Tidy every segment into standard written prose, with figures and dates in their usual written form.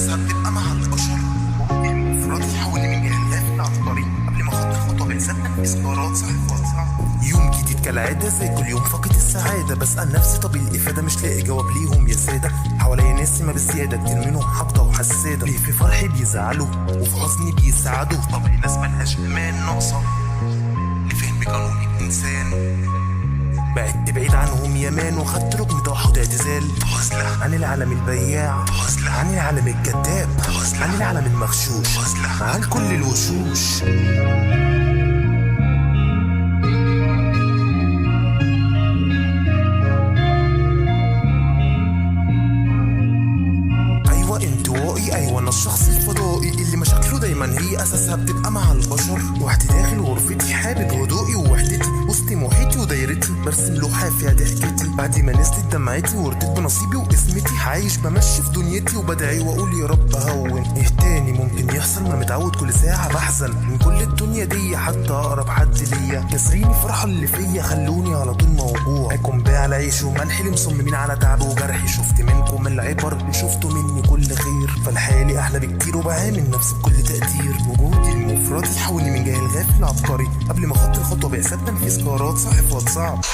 اساسها بتبقى مع البشر. المفردي حاولني من الاف على الطريق قبل ما اخد الخطوه بحساب تنفيذ قرارات صح. يوم جديد كالعاده زي كل يوم فاقد السعاده، بسال نفسي طب الافاده مش لاقي جواب ليهم يا ساده. حواليا ناس ما بالزياده كتير منهم حاقده وحساده، ليه في فرحي بيزعلوا وفي حزني بيسعدوا. طبعي ناس ملهاش امان ناقصه لفهم قانون الانسان، بعدت بعيد عنهم يامان وخدت ركن توحد اعتزال. عن العالم البياع، عن العالم الكذاب، عن العالم المغشوش، عن كل الوشوش. ايوه انا الشخص الفضائي اللي مشاكله دايما هي اساسها بتبقى مع البشر. وحدي داخل غرفتي حابب هدوئي ووحدتي، وسط محيطي ودايرتي برسم لوحه فيها ضحكتي. بعد ما نزلت دمعتي ورضيت بنصيبي واسمتي، عايش بمشي في دنيتي وبدعي واقول يا رب هون. ايه تاني ممكن يحصل؟ ما متعود كل ساعه بحزن من كل الدنيا دي، حتى اقرب حد ليا كسريني فرحه اللي فيا، خلوني على طول موجوع. هيكون بيع على عيش وملح اللي مصممين على تعب وجرحي. شفت منكم العبر اللي شفتوا مني كل خير، فالحالي احلى بكتير وبعامل نفسي بكل تقدير. وجودي المفردي حاولني من جاهل غافل عبقري قبل ما اخد الخطوه بحساب تنفيذ قرارات صعب.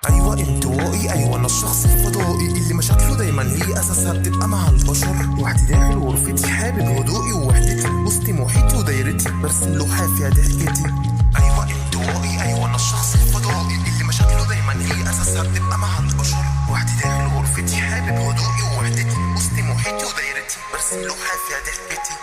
ايوه انطوائي، ايوه انا الشخص الفضائي اللي مشاكله دايما هي اساسها بتبقى مع البشر. وحدي داخل غرفتي حابب هدوئي ووحدتي، وسط محيطي ودايرتي برسم لوحه فيها ضحكتي. ايوه انطوائي، ايوه انا الشخص الفضائي اللي مشاكله دايما هي اساسها بتبقى مع البشر. وحدي داخل غرفتي حابب هدوئي ووحدتي، وسط محيطي ودايرتي برسم لوحه فيها ضحكتي.